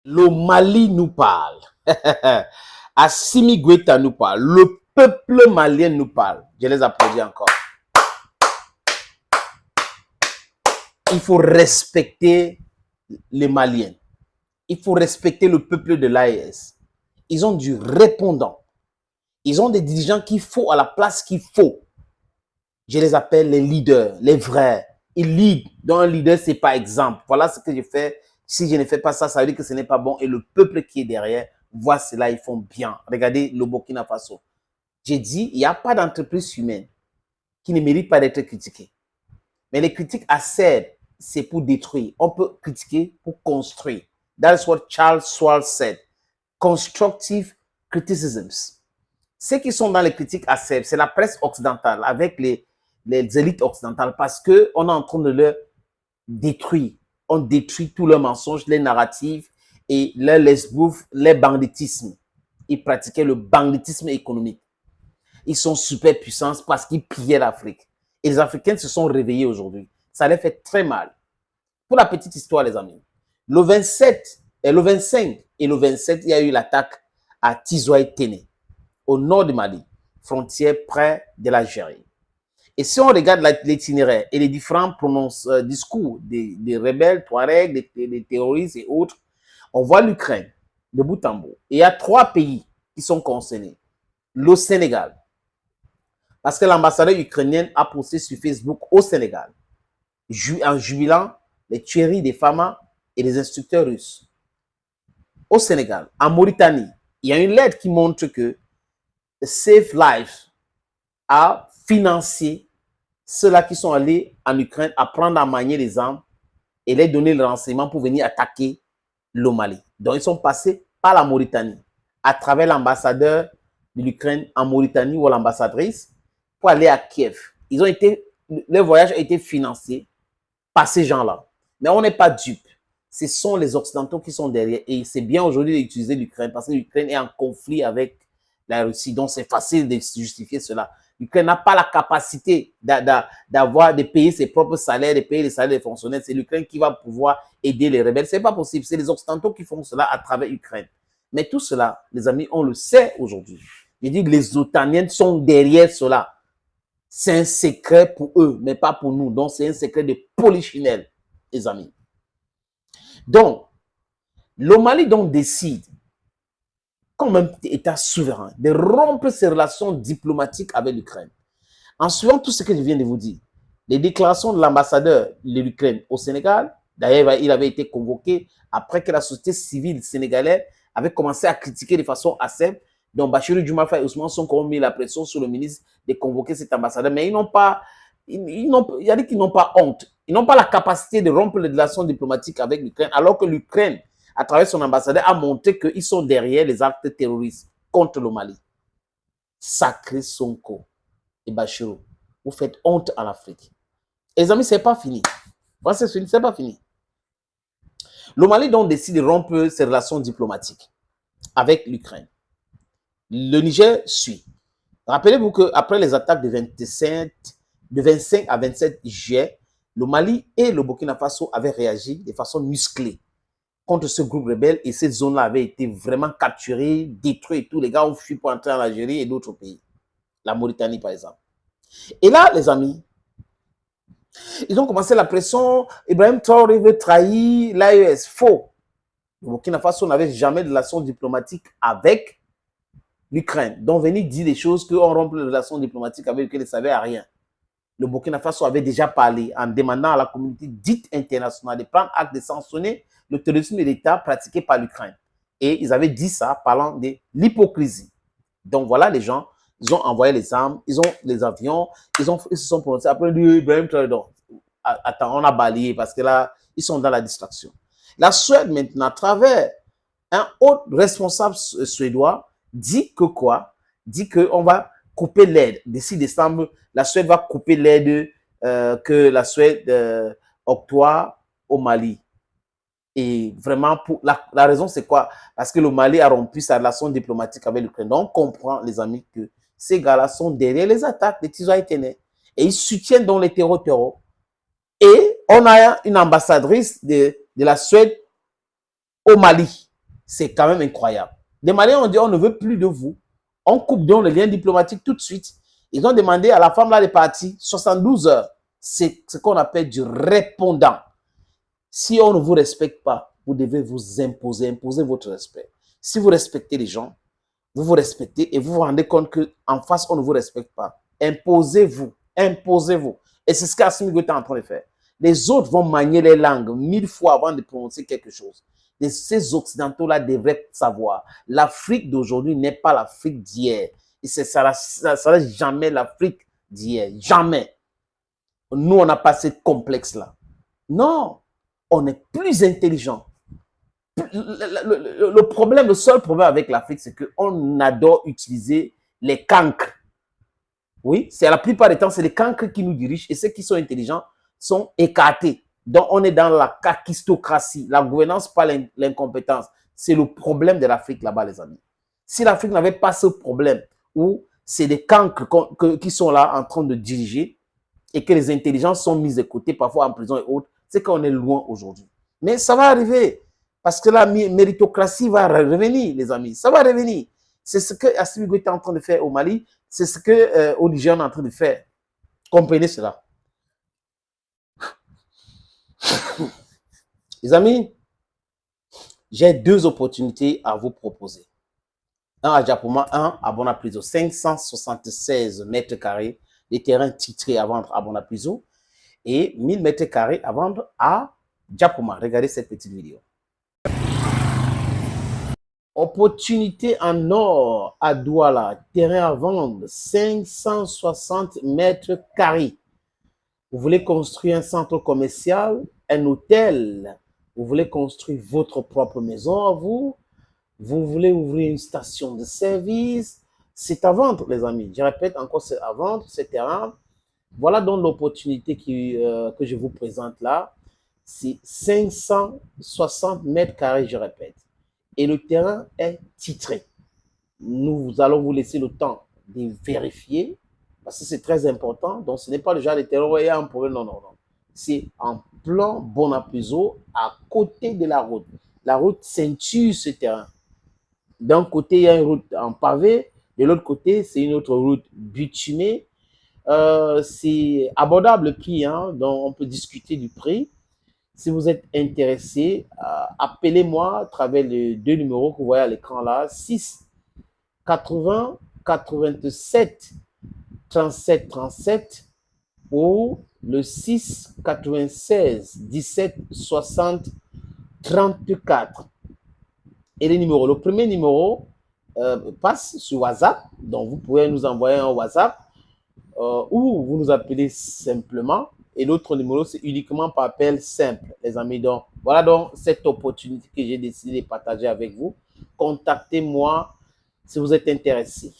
Le Mali nous parle. Assimi Goïta nous parle. Le peuple malien nous parle. Je les applaudis encore. Il faut respecter les Maliens. Il faut respecter le peuple de l'AES. Ils ont du répondant. Ils ont des dirigeants qu'il faut à la place qu'il faut. Je les appelle les leaders, les vrais. Ils lead. Donc un leader, c'est par exemple. Voilà ce que je fais. Si je ne fais pas ça, ça veut dire que ce n'est pas bon. Et le peuple qui est derrière voit cela, ils font bien. Regardez le Burkina Faso. J'ai dit, il n'y a pas d'entreprise humaine qui ne mérite pas d'être critiquée. Mais les critiques acerbes, c'est pour détruire. On peut critiquer pour construire. That's what Charles Schwab said. Constructive criticisms. Ceux qui sont dans les critiques acerbes, c'est la presse occidentale avec les élites occidentales parce qu'on est en train de leur détruire. On détruit tous leurs mensonges, les narratifs et leurs lesboufs, les banditismes. Ils pratiquaient le banditisme économique. Ils sont super puissants parce qu'ils pillaient l'Afrique. Et les Africains se sont réveillés aujourd'hui. Ça les fait très mal. Pour la petite histoire, les amis, le 27, le 25 et le 27, il y a eu l'attaque à Tizoaï-Téné, au nord du Mali, frontière près de l'Algérie. Et si on regarde l'itinéraire et les différents discours des rebelles, Touaregs, des terroristes et autres, on voit l'Ukraine de bout en bout. Et il y a 3 pays qui sont concernés. Le Sénégal, parce que l'ambassadeur ukrainienne a posté sur Facebook au Sénégal, en jubilant les tueries des femmes et des instructeurs russes. Au Sénégal, en Mauritanie, il y a une lettre qui montre que Save Life a financé ceux-là qui sont allés en Ukraine apprendre à manier les armes et les donner le renseignement pour venir attaquer le Mali. Donc, ils sont passés par la Mauritanie à travers l'ambassadeur de l'Ukraine en Mauritanie ou l'ambassadrice pour aller à Kiev. Le voyage a été financé par ces gens-là. Mais on n'est pas dupes. Ce sont les Occidentaux qui sont derrière. Et c'est bien aujourd'hui d'utiliser l'Ukraine parce que l'Ukraine est en conflit avec la Russie. Donc, c'est facile de justifier cela. L'Ukraine n'a pas la capacité de payer ses propres salaires, de payer les salaires des fonctionnaires. C'est l'Ukraine qui va pouvoir aider les rebelles. Ce n'est pas possible. C'est les Occidentaux qui font cela à travers l'Ukraine. Mais tout cela, les amis, on le sait aujourd'hui. Je dis que les Otaniens sont derrière cela. C'est un secret pour eux, mais pas pour nous. Donc, c'est un secret de polichinelle, les amis. Donc, le Mali donc décide, comme un État souverain, de rompre ses relations diplomatiques avec l'Ukraine. En suivant tout ce que je viens de vous dire, les déclarations de l'ambassadeur de l'Ukraine au Sénégal, d'ailleurs, il avait été convoqué après que la société civile sénégalaise avait commencé à critiquer de façon acerbe. Donc, Bachirou Diomaye Faye et Ousmane Sonko ont mis la pression sur le ministre de convoquer cet ambassadeur, mais il y a dit qu'ils n'ont pas honte. Ils n'ont pas la capacité de rompre les relations diplomatiques avec l'Ukraine, alors que l'Ukraine, à travers son ambassadeur, a montré qu'ils sont derrière les actes terroristes contre le Mali. Sacré Sonko et Bachirou, vous faites honte à l'Afrique. Les amis, c'est pas fini. C'est pas fini. Le Mali donc décide de rompre ses relations diplomatiques avec l'Ukraine. Le Niger suit. Rappelez-vous qu'après les attaques de 25 à 27 juillet, le Mali et le Burkina Faso avaient réagi de façon musclée contre ce groupe rebelle et cette zone-là avait été vraiment capturée, détruite. Tous les gars ont fui pour entrer en Algérie et d'autres pays. La Mauritanie, par exemple. Et là, les amis, ils ont commencé la pression. Ibrahim Traoré veut trahir l'AES. Faux. Le Burkina Faso n'avait jamais de relations diplomatiques avec l'Ukraine. Donc, venir dire des choses qu'on rompt les relations diplomatiques avec lesquelles ils ne savaient à rien. Le Burkina Faso avait déjà parlé en demandant à la communauté dite internationale de prendre acte de sanctionner le terrorisme de l'État pratiqué par l'Ukraine. Et ils avaient dit ça parlant de l'hypocrisie. Donc voilà, les gens, ils ont envoyé les armes, ils ont les avions, ils se sont prononcés. Après, Ibrahim Traoré, attends, on a balayé parce que là, ils sont dans la distraction. La Suède, maintenant, à travers un autre responsable suédois, dit que quoi? Dit qu'on va couper l'aide. D'ici décembre, la Suède va couper l'aide que la Suède octroie au Mali. Et vraiment, la raison, c'est quoi? Parce que le Mali a rompu sa relation diplomatique avec l'Ukraine. Donc, on comprend, les amis, que ces gars-là sont derrière les attaques de Tizoaï-Téné. Et ils soutiennent donc les terroristes. Et on a une ambassadrice de la Suède au Mali. C'est quand même incroyable. Les Maliens ont dit, on ne veut plus de vous. On coupe donc le lien diplomatique tout de suite. Ils ont demandé à la femme là de partir 72 heures. C'est ce qu'on appelle du répondant. Si on ne vous respecte pas, vous devez vous imposer, imposer votre respect. Si vous respectez les gens, vous vous respectez et vous vous rendez compte qu'en face, on ne vous respecte pas. Imposez-vous, imposez-vous. Et c'est ce qu'Assimi Goïta est en train de faire. Les autres vont manier les langues 1000 fois avant de prononcer quelque chose. Et ces Occidentaux-là devraient savoir. L'Afrique d'aujourd'hui n'est pas l'Afrique d'hier. Et ça ne sera jamais l'Afrique d'hier. Jamais. Nous, on n'a pas ce complexe-là. Non, on est plus intelligent. Le problème, le seul problème avec l'Afrique, c'est qu'on adore utiliser les cancres. Oui, c'est la plupart des temps, c'est les cancres qui nous dirigent et ceux qui sont intelligents sont écartés. Donc, on est dans la kakistocratie, la gouvernance par l'incompétence. C'est le problème de l'Afrique là-bas, les amis. Si l'Afrique n'avait pas ce problème où c'est des cancres qui sont là en train de diriger et que les intelligences sont mises de côté, parfois en prison et autres, c'est qu'on est loin aujourd'hui. Mais ça va arriver parce que la méritocratie va revenir, les amis. Ça va revenir. C'est ce que Assimi Goïta est en train de faire au Mali. C'est ce que au Niger on est en train de faire. Comprenez cela. Les amis, j'ai deux opportunités à vous proposer. Un à Djapoma, un à Bonapliso. 576 mètres carrés, des terrains titrés à vendre à Bonapliso et 1000 mètres carrés à vendre à Djapoma. Regardez cette petite vidéo. Opportunité en or à Douala, terrain à vendre, 560 mètres carrés. Vous voulez construire un centre commercial, un hôtel, vous voulez construire votre propre maison à vous, vous voulez ouvrir une station de service, c'est à vendre, les amis. Je répète encore, c'est à vendre, ce terrain. Voilà donc l'opportunité que je vous présente là. C'est 560 mètres carrés, je répète. Et le terrain est titré. Nous allons vous laisser le temps de vérifier parce que c'est très important. Donc, ce n'est pas le genre de terrain où il y a un problème. Non, non, non. C'est en plan Bonapliso à côté de la route. La route ceinture ce terrain. D'un côté, il y a une route en pavé. De l'autre côté, c'est une autre route bitumée. C'est abordable le prix, hein, donc on peut discuter du prix. Si vous êtes intéressé, appelez-moi à travers les deux numéros que vous voyez à l'écran là, 6 80 87 37 37 ou le 6 96 17 60 34. Et les numéros, le premier numéro passe sur WhatsApp, donc vous pouvez nous envoyer un WhatsApp ou vous nous appelez simplement. Et l'autre numéro, c'est uniquement par appel simple, les amis. Donc, voilà donc cette opportunité que j'ai décidé de partager avec vous. Contactez-moi si vous êtes intéressé.